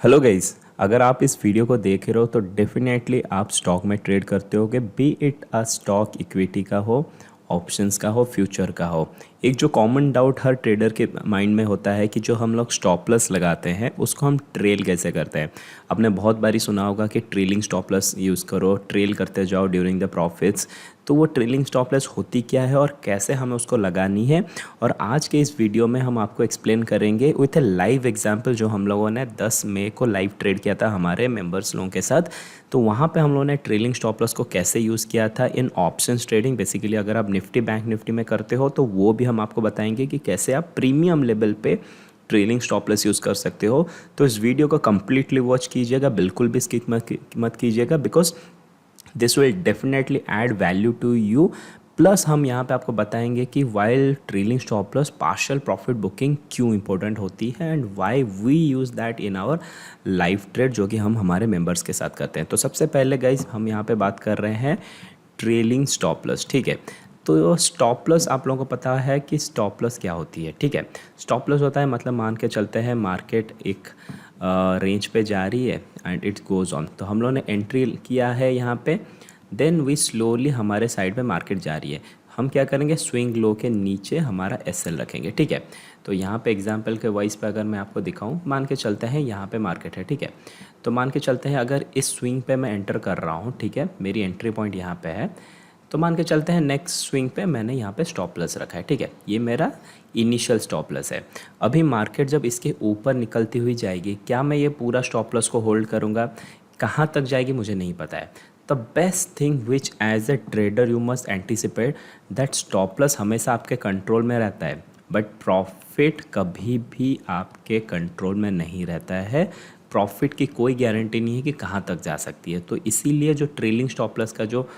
Hello guys, अगर आप इस वीडियो को देख रहे हो तो डेफिनेटली आप स्टॉक में ट्रेड करते होगे, B it a stock equity का हो, ऑप्शंस का हो, फ्यूचर का हो। एक जो कॉमन डाउट हर ट्रेडर के माइंड में होता है कि जो हम लोग स्टॉप लॉस लगाते हैं उसको हम ट्रेल कैसे करते हैं। आपने बहुत बारी सुना होगा कि ट्रेलिंग स्टॉप लॉस यूज़ करो, ट्रेल करते जाओ ड्यूरिंग द प्रॉफिट्स। तो वो ट्रेलिंग स्टॉप लॉस होती क्या है और कैसे हमें उसको लगानी है, और आज के इस वीडियो में हम आपको एक्सप्लेन करेंगे विथ ए लाइव एग्जांपल जो हम लोगों ने 10 मई को लाइव ट्रेड किया था हमारे मेंबर्स लोगों के साथ। तो वहाँ पे हम लोगों ने ट्रेलिंग स्टॉप लॉस को कैसे यूज़ किया था इन ऑप्शंस ट्रेडिंग। बेसिकली अगर आप निफ्टी बैंक निफ्टी में करते हो तो वो भी हम आपको बताएंगे कि कैसे आप प्रीमियम लेवल पे ट्रेलिंग स्टॉप लॉस यूज़ कर सकते हो। तो इस वीडियो को कम्प्लीटली वॉच कीजिएगा, बिल्कुल भी स्किप मत कीजिएगा, because this will definitely add value to you. Plus हम यहाँ पे आपको बताएंगे कि while trailing stop loss partial profit booking क्यों इंपॉर्टेंट होती है and why we use that in our live trade जो कि हम हमारे मेंबर्स के साथ करते हैं। तो सबसे पहले गाइज हम यहाँ पे बात कर रहे हैं ट्रेलिंग स्टॉप लॉस, ठीक है। तो स्टॉप लॉस आप लोगों को पता है कि स्टॉप लॉस क्या होती है, ठीक है। स्टॉप लॉस होता है मतलब मान के चलते हैं मार्केट एक रेंज पे जा रही है एंड इट गोज़ ऑन, तो हम लोगों ने एंट्री किया है यहाँ पे, देन वी स्लोली हमारे साइड पे मार्केट जा रही है, हम क्या करेंगे स्विंग लो के नीचे हमारा एसएल रखेंगे, ठीक है। तो यहाँ पे एग्जांपल के वाइज पे अगर मैं आपको दिखाऊं, मान के चलते हैं यहाँ पे मार्केट है, ठीक है। तो मान के चलते हैं अगर इस स्विंग पे मैं एंटर कर रहा हूँ, ठीक है, मेरी एंट्री पॉइंट यहाँ पे है। तो मान के चलते हैं नेक्स्ट स्विंग पे मैंने यहाँ पे स्टॉप लॉस रखा है, ठीक है, ये मेरा इनिशियल स्टॉप लॉस है। अभी मार्केट जब इसके ऊपर निकलती हुई जाएगी, क्या मैं ये पूरा स्टॉप लॉस को होल्ड करूँगा? कहाँ तक जाएगी मुझे नहीं पता है। The best thing which as a trader you must anticipate that stop loss हमेशा आपके कंट्रोल में रहता है, बट प्रॉफिट कभी भी आपके कंट्रोल में नहीं रहता है। प्रॉफिट की कोई गारंटी नहीं है कि कहाँ तक जा सकती है। तो इसीलिए जो ट्रेलिंग स्टॉप लॉस का जो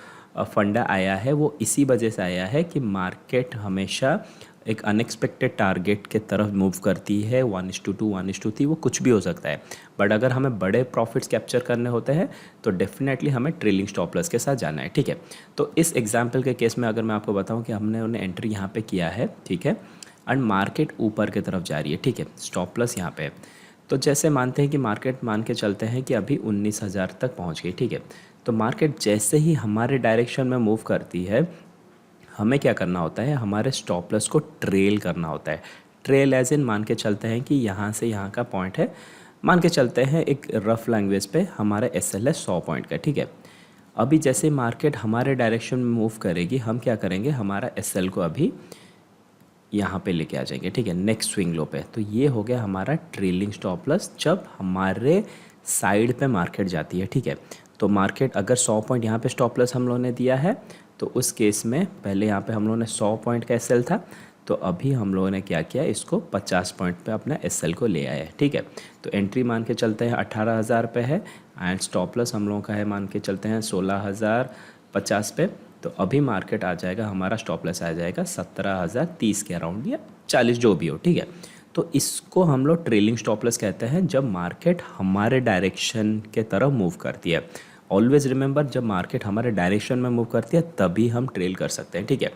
फंडा आया है वो इसी वजह से आया है कि मार्केट हमेशा एक अनएक्सपेक्टेड टारगेट के तरफ मूव करती है, 1:2 1:3, वो कुछ भी हो सकता है। बट अगर हमें बड़े प्रॉफिट्स कैप्चर करने होते हैं तो डेफिनेटली हमें ट्रेलिंग स्टॉप लॉस के साथ जाना है, ठीक है। तो इस एग्जांपल के केस में अगर मैं आपको बताऊं कि हमने उन्हें एंट्री यहाँ पे किया है, ठीक है, एंड मार्केट ऊपर की तरफ जा रही है, ठीक है, स्टॉप लॉस यहाँ पे है। तो जैसे मानते हैं कि मार्केट मान के चलते हैं कि अभी 19,000 तक पहुँच गई, ठीक है। तो मार्केट जैसे ही हमारे डायरेक्शन में मूव करती है, हमें क्या करना होता है, हमारे स्टॉप लॉस को ट्रेल करना होता है। ट्रेल एज इन मान के चलते हैं कि यहाँ से यहाँ का पॉइंट है, मान के चलते हैं एक रफ लैंग्वेज पे हमारा एस एल है 100 पॉइंट का, ठीक है। अभी जैसे मार्केट हमारे डायरेक्शन में मूव करेगी, हम क्या करेंगे, हमारा एस एल को अभी यहाँ पे लेके आ जाएंगे, ठीक है, नेक्स्ट स्विंग लो पे। तो ये हो गया हमारा ट्रेलिंग स्टॉप लॉस जब हमारे साइड पे मार्केट जाती है, ठीक है। तो मार्केट अगर 100 पॉइंट यहाँ पे स्टॉप लॉस हम लोगों ने दिया है, तो उस केस में पहले यहाँ पे हम लोगों ने 100 पॉइंट का एस था, तो अभी हम लोगों ने क्या किया, इसको 50 पॉइंट पे अपना एस को ले आया है, ठीक है। तो एंट्री मान के चलते हैं 18,000 पे है एंड स्टॉप लॉस हम लोगों का है मान के चलते हैं 16,050 पे। तो अभी मार्केट आ जाएगा, हमारा स्टॉप लॉस आ जाएगा 17,030 के अराउंड या 40 जो भी हो, ठीक है। तो इसको हम लोग ट्रेलिंग स्टॉप लॉस कहते हैं जब मार्केट हमारे डायरेक्शन के तरफ मूव करती है। ऑलवेज रिमेंबर, जब मार्केट हमारे डायरेक्शन में मूव करती है तभी हम ट्रेल कर सकते हैं, ठीक है।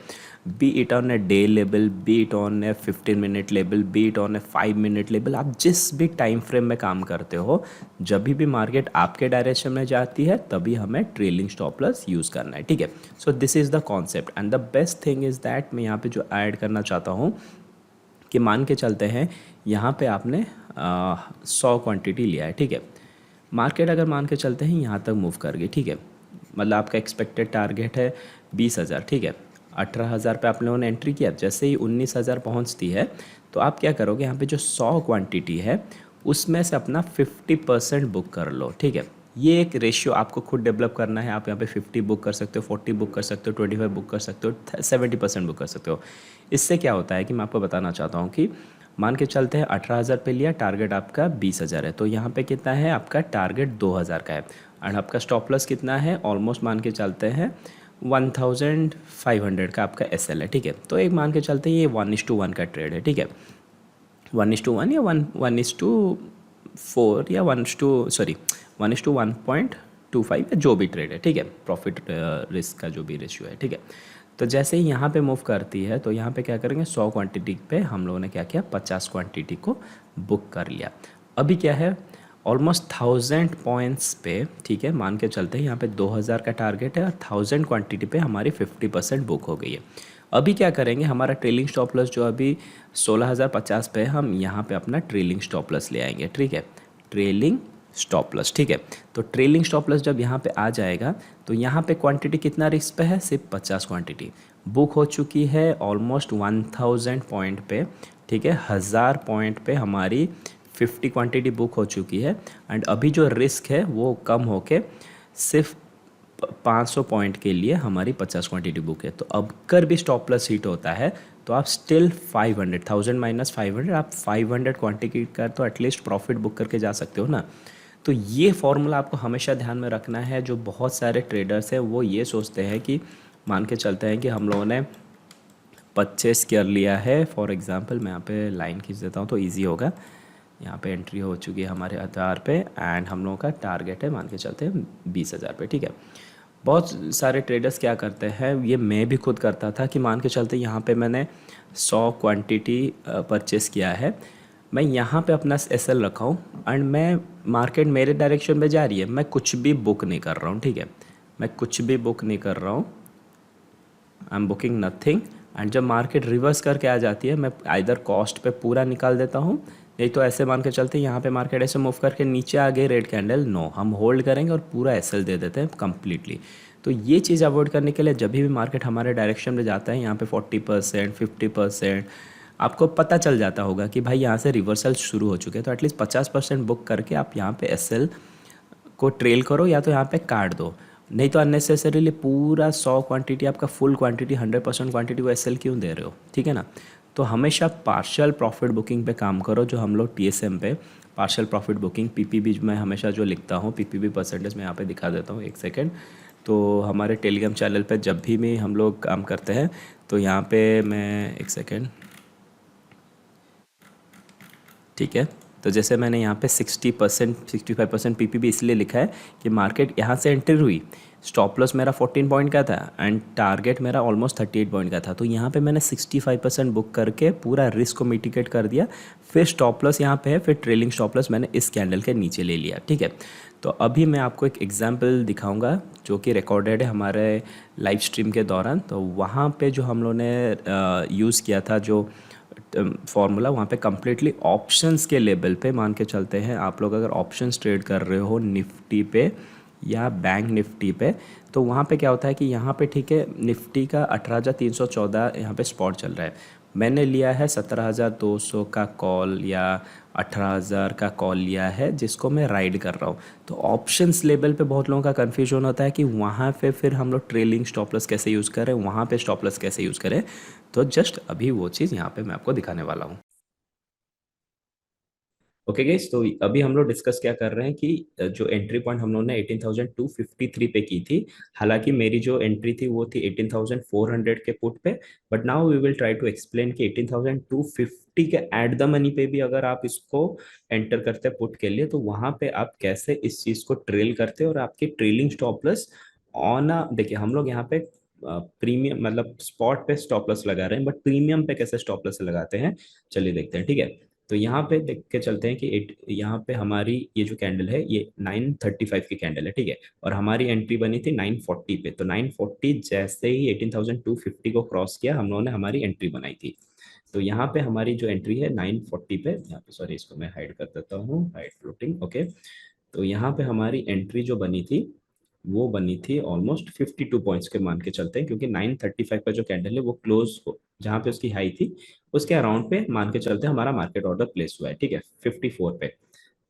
B it on a day level, B it on A 15 minute level, B it on A 5 minute level, आप जिस भी टाइम फ्रेम में काम करते हो, जब भी मार्केट आपके डायरेक्शन में जाती है तभी हमें ट्रेलिंग स्टॉप लॉस यूज़ करना है, ठीक है। So this is the concept and the best thing is that, मैं यहाँ पे जो ऐड करना चाहता हूँ कि मान के चलते हैं यहाँ पे आपने 100 क्वांटिटी लिया है, ठीक है। मार्केट अगर मान के चलते हैं यहाँ तक मूव कर गई, ठीक है, मतलब आपका एक्सपेक्टेड टारगेट है 20,000, ठीक है। 18,000 पे आप लोगों ने एंट्री किया, जैसे ही 19,000 पहुँचती है तो आप क्या करोगे, यहाँ पे जो 100 क्वांटिटी है उसमें से अपना 50% बुक कर लो, ठीक है। ये एक रेशियो आपको खुद डेवलप करना है। आप यहाँ पे 50 बुक कर सकते हो, 40 बुक कर सकते हो, 25 बुक कर सकते हो, 70% बुक कर सकते हो। इससे क्या होता है कि मैं आपको बताना चाहता हूँ कि मान के चलते हैं 18,000 पे लिया, टारगेट आपका 20,000 है, तो यहाँ पे कितना है, आपका टारगेट 2,000 का है एंड आपका स्टॉप लॉस कितना है, ऑलमोस्ट मान के चलते हैं 1,500 का आपका एस है, ठीक है। तो एक मान के चलते हैं ये 1:1 का ट्रेड है, ठीक है, 1:1 या 1:4 या 1:1.25 या जो भी ट्रेड है, ठीक है, प्रॉफिट रिस्क का जो भी रेशियो है, ठीक है। तो जैसे ही यहाँ पे मूव करती है तो यहाँ पे क्या करेंगे, 100 क्वांटिटी पे हम लोगों ने क्या किया, 50 क्वांटिटी को बुक कर लिया। अभी क्या है, ऑलमोस्ट 1000 पॉइंट्स पे, ठीक है, मान के चलते हैं यहाँ पे 2000 का टारगेट है और 1000 क्वांटिटी पे हमारी 50% बुक हो गई है। अभी क्या करेंगे, हमारा ट्रेलिंग स्टॉप लॉस जो अभी 16050 पे है, हम यहाँ पे अपना ट्रेलिंग स्टॉप लॉस ले आएंगे, ठीक है, ट्रेलिंग स्टॉप लॉस, ठीक है। तो ट्रेलिंग स्टॉप लॉस जब यहाँ पे आ जाएगा तो यहाँ पे क्वांटिटी कितना रिस्क पे है, सिर्फ 50 क्वांटिटी बुक हो चुकी है ऑलमोस्ट 1000 पॉइंट पे, ठीक है, 1000 पॉइंट पे हमारी 50 क्वांटिटी बुक हो चुकी है। एंड अभी जो रिस्क है वो कम होके सिर्फ 500 पॉइंट के लिए हमारी 50 क्वांटिटी बुक है। तो अब कर भी स्टॉप प्लस हिट होता है तो आप स्टिल 500, 1000 माइनस 500, आप 500 क्वांटिटी का तो एटलीस्ट प्रॉफिट बुक करके जा सकते हो ना। तो ये फॉर्मूला आपको हमेशा ध्यान में रखना है। जो बहुत सारे ट्रेडर्स हैं वो ये सोचते हैं कि, मान के चलते हैं कि हम लोगों ने परचेस कर लिया है, फॉर एग्जांपल मैं यहाँ पे लाइन खींच देता हूँ तो इजी होगा। यहाँ पे एंट्री हो चुकी है हमारे 1000 पे एंड हम लोगों का टारगेट है, मान के चलते हैं 20,000 पे, ठीक है। बहुत सारे ट्रेडर्स क्या करते हैं, ये मैं भी खुद करता था, कि मान के चलते यहाँ पे मैंने 100 क्वांटिटी परचेस किया है, मैं यहाँ पे अपना एसएल रखा हूँ एंड मैं, मार्केट मेरे डायरेक्शन में जा रही है, मैं कुछ भी बुक नहीं कर रहा हूँ, ठीक है, मैं कुछ भी बुक नहीं कर रहा हूँ, I am booking nothing. And जब मार्केट रिवर्स करके आ जाती है मैं आइदर कॉस्ट पे पूरा निकाल देता हूँ, नहीं तो ऐसे मान के चलते हैं यहाँ पे मार्केट ऐसे मूव करके नीचे आ गई रेड कैंडल, नो, हम होल्ड करेंगे और पूरा एसएल दे देते हैं कम्प्लीटली। तो ये चीज़ अवॉइड करने के लिए जब भी मार्केट हमारे डायरेक्शन में जाता है, यहाँ पे 40%, 50%, आपको पता चल जाता होगा कि भाई यहाँ से रिवर्सल शुरू हो चुके हैं, तो एटलीस्ट 50% बुक करके आप यहाँ पे एसएल को ट्रेल करो या तो यहाँ पे काट दो। नहीं तो अननेसेसरीली पूरा 100 क्वांटिटी, आपका फुल क्वांटिटी 100% क्वांटिटी को एसएल क्यों दे रहे हो, ठीक है ना। तो हमेशा पार्शियल प्रॉफिट बुकिंग पे काम करो, जो हम लोग टीएसएम पे पार्शियल प्रॉफिट बुकिंग, पीपीबी मैं हमेशा जो लिखता हूँ, पीपीबी परसेंटेज मैं यहाँ पे दिखा देता हूँ, एक सेकेंड। तो हमारे टेलीग्राम चैनल पे जब भी में हम लोग काम करते हैं तो यहाँ पे मैं, एक सेकेंड, ठीक है। तो जैसे मैंने यहाँ पे 60%, 65% पीपीबी इसलिए लिखा है कि मार्केट यहाँ से एंटर हुई, स्टॉप लॉस मेरा 14 पॉइंट का था एंड टारगेट मेरा ऑलमोस्ट 38 पॉइंट का था, तो यहाँ पे मैंने 65% बुक करके पूरा रिस्क को मिटिगेट कर दिया। फिर स्टॉप लॉस यहाँ पे है, फिर ट्रेलिंग स्टॉप लॉस मैंने इस कैंडल के नीचे ले लिया, ठीक है। तो अभी मैं आपको एक एग्जाम्पल दिखाऊंगा जो कि रिकॉर्डेड है हमारे लाइव स्ट्रीम के दौरान। तो वहाँ पे जो हम लोगों ने यूज़ किया था जो फॉर्मूला, वहाँ पे कम्प्लीटली ऑप्शंस के लेवल पे मान के चलते हैं। आप लोग अगर ऑप्शंस ट्रेड कर रहे हो निफ्टी पे या बैंक निफ्टी पे, तो वहाँ पे क्या होता है कि यहाँ पे, ठीक है, निफ्टी का 18,314 यहाँ पे स्पॉट चल रहा है, मैंने लिया है 17,200 का कॉल या 18,000 का कॉल लिया है जिसको मैं राइड कर रहा हूँ। तो ऑप्शंस लेवल पे बहुत लोगों का कन्फ्यूजन होता है कि वहाँ पे फिर हम लोग ट्रेलिंग स्टॉप लॉस कैसे यूज़ करें, वहाँ पे स्टॉप लॉस कैसे यूज़ करें। तो जस्ट अभी वो चीज़ यहाँ पे मैं आपको दिखाने वाला हूँ। ओके गाइस, तो अभी हम लोग डिस्कस क्या कर रहे हैं कि जो एंट्री पॉइंट हम लोगों ने 18,253 पे की थी, हालांकि मेरी जो एंट्री थी वो थी 18,400 के पुट पे, but now we will try to explain कि 18,250 के एट द मनी पे भी अगर आप इसको एंटर करते हैं पुट के लिए, तो वहां पे आप कैसे इस चीज को ट्रेल करते हैं और आपकी ट्रेलिंग स्टॉप लॉस ऑन देखिए, हम लोग यहाँ पे प्रीमियम मतलब स्पॉट पे स्टॉप लॉस लगा रहे हैं, बट प्रीमियम पे कैसे स्टॉप लॉस लगाते हैं, चलिए देखते हैं, ठीक है। तो यहाँ पे देख के चलते हैं कि यहाँ पे हमारी ये जो कैंडल है ये 935 की कैंडल है, ठीक है, और हमारी एंट्री बनी थी 940 पे। तो 940 जैसे ही 18,250 को क्रॉस किया, हम लोगों ने हमारी एंट्री बनाई थी। तो यहाँ पे हमारी जो एंट्री है 940 पे, यहाँ पे सॉरी इसको मैं हाइड कर देता हूँ, हाइड फ्लोटिंग, ओके। तो यहाँ पे हमारी एंट्री जो बनी थी वो बनी थी ऑलमोस्ट 52 पॉइंट्स के, मान के चलते हैं, क्योंकि 935 का जो कैंडल है वो क्लोज जहाँ पे उसकी हाई थी उसके अराउंड पे मान के चलते हैं हमारा मार्केट ऑर्डर प्लेस हुआ है, ठीक है, 54 पे।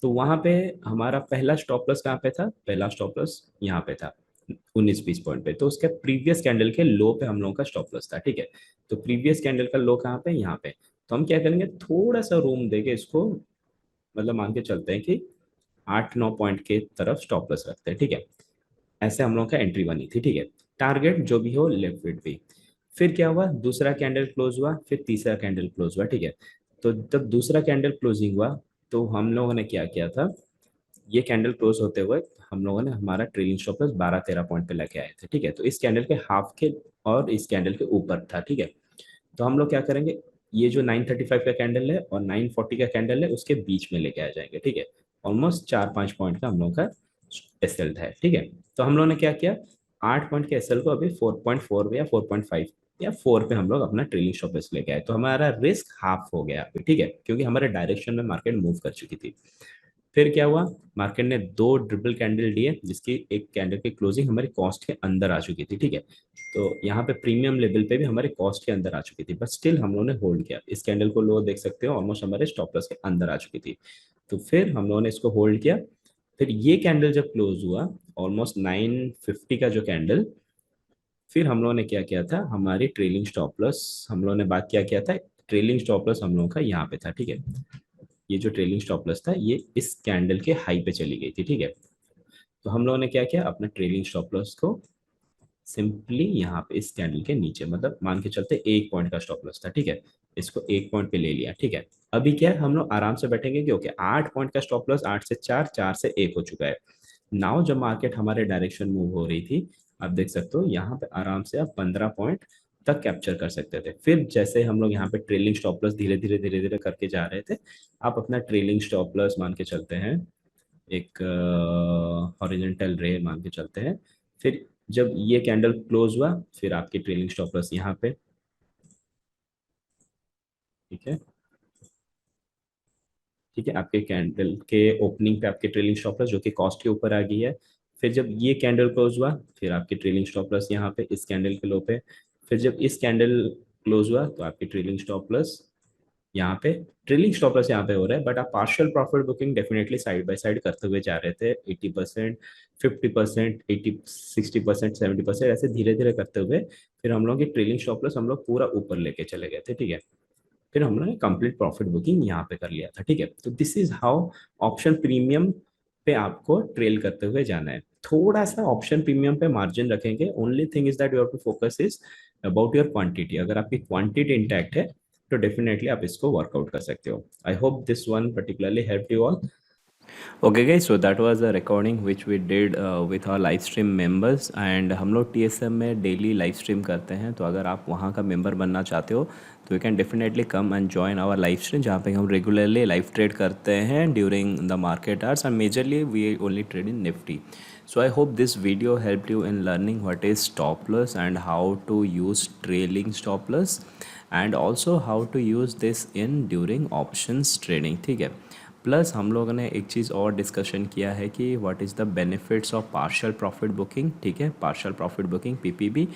तो वहां पे हमारा पहला स्टॉप लॉस कहाँ पे था, पहला स्टॉप लॉस यहाँ पे था 19-20 पॉइंट पे, तो उसके प्रीवियस कैंडल के लो पे हम लोगों का स्टॉप लॉस था, ठीक है। तो प्रीवियस कैंडल का लो कहाँ पे, यहाँ पे। तो हम क्या करेंगे, थोड़ा सा रूम देके इसको, मतलब मान के चलते हैं कि 8-9 पॉइंट के तरफ स्टॉप लॉस रखते हैं, ठीक है। ऐसे हम लोग का एंट्री बनी थी, ठीक है। टारगेट जो भी हो लेफ्ट विथ भी। फिर क्या हुआ, दूसरा कैंडल क्लोज हुआ, फिर तीसरा कैंडल क्लोज हुआ, ठीक है। तो जब दूसरा कैंडल क्लोजिंग हुआ तो हम लोगों ने क्या किया था, ये कैंडल क्लोज होते हुए हम लोगों ने हमारा ट्रेलिंग स्टॉप लॉस 12-13 पॉइंट पे लेके आए थे, ठीक है। तो इस कैंडल के हाफ के और इस कैंडल के ऊपर था, ठीक है। तो हम लोग क्या करेंगे, ये जो 935 का कैंडल है और 940 का कैंडल है उसके बीच में लेके आ जाएंगे, ठीक है। ऑलमोस्ट 4-5 पॉइंट का हम लोग का एसएल था, ठीक है। तो हम लोगों ने क्या किया, 8 पॉइंट के एसएल को अभी 4.4 या 4.5 या 4 पे हम लोग अपना ट्रेलिंग स्टॉप लॉस लेके आए, तो हमारा रिस्क हाफ हो गया अभी, ठीक है, क्योंकि हमारे डायरेक्शन में मार्केट मूव कर चुकी थी। फिर क्या हुआ, मार्केट ने दो ट्रिपल कैंडल दिए, जिसकी एक कैंडल की क्लोजिंग हमारी कॉस्ट के अंदर आ चुकी थी, ठीक है। तो यहाँ पे प्रीमियम लेवल पे भी हमारे कॉस्ट के अंदर आ चुकी थी, बट स्टिल हम लोगों ने होल्ड किया। इस कैंडल को लो देख सकते हो, ऑलमोस्ट हमारे स्टॉप लॉस के अंदर आ चुकी थी। तो फिर हम लोगों ने इसको होल्ड किया। फिर ये कैंडल जब क्लोज हुआ, ऑलमोस्ट 950 का जो कैंडल, फिर हम लोगों ने क्या किया था, हमारी ट्रेलिंग स्टॉप लॉस, हम लोगों ने बात क्या किया था, ट्रेलिंग स्टॉप लॉस हम लोगों का यहाँ पे था, ठीक है। ये जो ट्रेलिंग स्टॉप लॉस था, ये इस कैंडल के हाई पे चली गई थी, ठीक है। तो हम लोगों ने क्या किया, अपना ट्रेलिंग स्टॉप लॉस को सिंपली यहाँ पे इस कैंडल के नीचे, मतलब मान के चलते 1 पॉइंट का स्टॉप लॉस था, ठीक है, इसको 1 पॉइंट पे ले लिया, ठीक है। अभी क्या है, हम लोग आराम से बैठेंगे कि ओके 8 पॉइंट का स्टॉप लॉस, 8 से 4, 4 से 1 हो चुका है। नाउ जब मार्केट हमारे डायरेक्शन मूव हो रही थी, आप देख सकते हो यहाँ पे आराम से आप 15 पॉइंट तक कैप्चर कर सकते थे। फिर जैसे हम लोग यहाँ पे ट्रेलिंग स्टॉप लॉस धीरे धीरे धीरे धीरे करके जा रहे थे, आप अपना ट्रेलिंग स्टॉप लॉस मान के चलते हैं, एक हॉरिजॉन्टल रे मान के चलते हैं। फिर जब ये कैंडल क्लोज हुआ, फिर आपकी ट्रेलिंग स्टॉप लॉस यहाँ पे, ठीक है, ठीक है, आपके कैंडल के ओपनिंग पे आपके ट्रेलिंग स्टॉप लॉस जो कि कॉस्ट के ऊपर आ गई है। फिर जब ये कैंडल क्लोज हुआ, फिर आपकी ट्रेलिंग स्टॉप लॉस यहाँ पे इस कैंडल के लो पे। फिर जब इस कैंडल क्लोज हुआ, तो आपकी ट्रेलिंग स्टॉप लॉस यहाँ पे, ट्रेलिंग स्टॉप लॉस यहाँ पे हो रहा है, बट आप partial profit booking definitely side by side करते हुए जा रहे थे, 80%, 50%, 60%, 70%, ऐसे धीरे धीरे करते हुए फिर हम लोग की ट्रेलिंग स्टॉप लॉस हम लोग पूरा ऊपर लेके चले गए थे, ठीक है। फिर हम लोग ने कंप्लीट प्रॉफिट बुकिंग यहाँ पे कर लिया था, ठीक है। तो this is how option premium पे आपको ट्रेल करते हुए जाना है। थोड़ा सा ऑप्शन प्रीमियम पे मार्जिन रखेंगे, only thing is that you have to focus is about your quantity. अगर आपकी क्वांटिटी इंटैक्ट है, तो डेफिनेटली आप इसको वर्कआउट कर सकते हो। I hope this one particularly help you all. Okay guys, so that was a recording which we did with our live stream members, and हम लोग TSM में डेली लाइव स्ट्रीम करते हैं, तो अगर आप वहाँ का मेंबर बनना चाहते हो तो you can definitely come and join our live stream, जहाँ पे हम रेगुलरली लाइव ट्रेड करते हैं during the market hours, and majorly we only trade in Nifty. So I hope this video helped you in learning what is stop loss and how to use trailing stop loss, and also how to use this in during options trading, ठीक है। Plus हम लोगों ने एक चीज़ और discussion किया है कि what is the benefits of partial profit booking, ठीक है, partial profit booking PPB,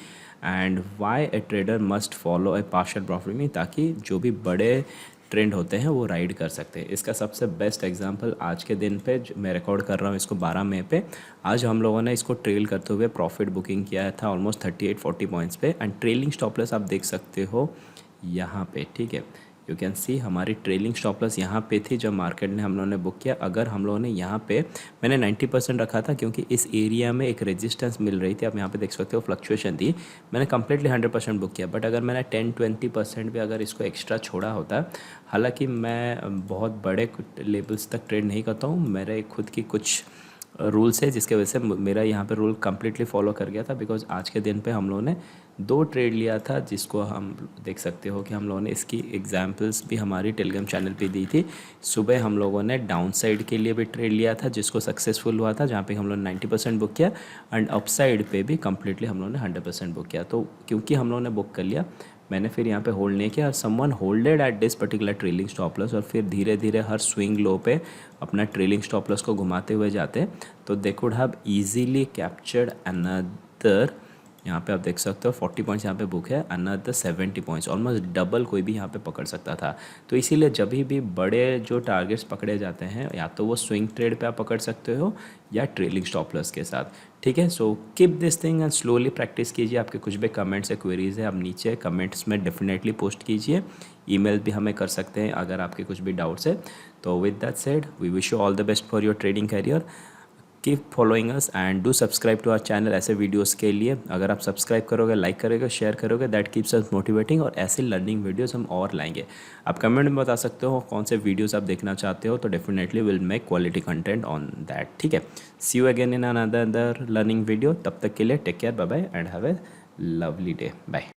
and why A trader must follow A partial profit booking, ताकि जो भी बड़े ट्रेंड होते हैं वो राइड कर सकते हैं। इसका सबसे बेस्ट एग्जांपल आज के दिन पे मैं रिकॉर्ड कर रहा हूँ इसको 12 मई पे, आज हम लोगों ने इसको ट्रेल करते हुए प्रॉफिट बुकिंग किया था ऑलमोस्ट 38-40 पॉइंट्स पे, एंड ट्रेलिंग स्टॉप लॉस आप देख सकते हो यहाँ पे, ठीक है। यू कैन सी हमारी ट्रेलिंग स्टॉप लॉस यहाँ पे थी जब मार्केट ने हम लोगों ने बुक किया। अगर हम लोगों ने यहाँ पे, मैंने 90% रखा था क्योंकि इस एरिया में एक रेजिस्टेंस मिल रही थी, आप यहाँ पे देख सकते हो फ्लक्चुएशन थी, मैंने कंप्लीटली 100% बुक किया। बट अगर मैंने 10-20% भी अगर इसको एक्स्ट्रा छोड़ा होता, हालांकि मैं बहुत बड़े लेवल्स तक ट्रेड नहीं करता हूँ, मेरे खुद की कुछ रूल्स है जिसके वजह से मेरा यहाँ पे रूल कम्प्लीटली फॉलो कर गया था, बिकॉज आज के दिन पे हम लोगों ने 2 ट्रेड लिया था, जिसको हम देख सकते हो कि हम लोगों ने इसकी एग्जांपल्स भी हमारी टेलीग्राम चैनल पे दी थी। सुबह हम लोगों ने डाउन साइड के लिए भी ट्रेड लिया था जिसको सक्सेसफुल हुआ था, जहाँ पे हम लोगों ने 90% बुक किया, एंड अप साइड पे भी कम्प्लीटली हम लोगों ने 100% बुक किया। तो क्योंकि हम लोगों ने बुक कर लिया, मैंने फिर यहाँ पे होल्ड नहीं किया, और someone holded at this particular trailing stop loss, और फिर धीरे धीरे हर स्विंग लो पे अपना ट्रेलिंग स्टॉप लॉस को घुमाते हुए जाते, तो they could have easily captured another, यहाँ पे आप देख सकते हो 40 पॉइंट्स यहाँ पे बुक है, अनदर 70 पॉइंट्स, ऑलमोस्ट डबल कोई भी यहाँ पे पकड़ सकता था। तो इसीलिए जब भी बड़े जो टारगेट्स पकड़े जाते हैं, या तो वो स्विंग ट्रेड पे आप पकड़ सकते हो या ट्रेलिंग स्टॉप लॉस के साथ, ठीक है। So keep this thing and slowly practice कीजिए। आपके कुछ भी कमेंट्स या क्वेरीज है, आप नीचे कमेंट्स में डेफिनेटली पोस्ट कीजिए, ईमेल भी हमें कर सकते हैं अगर आपके कुछ भी डाउट्स है। तो with that said, we wish you all the best for your trading career. Keep following us and do subscribe to our channel ऐसे वीडियोस के लिए। अगर आप सब्सक्राइब करोगे, लाइक करोगे, शेयर करोगे, दैट कीप्स अस मोटिवेटिंग, और ऐसे लर्निंग वीडियोस हम और लाएंगे। आप कमेंट में बता सकते हो कौन से वीडियोस आप देखना चाहते हो, तो definitely will make quality content on that, ठीक है। See you again in another learning video, तब तक के लिए take care, bye bye and have a lovely day, bye.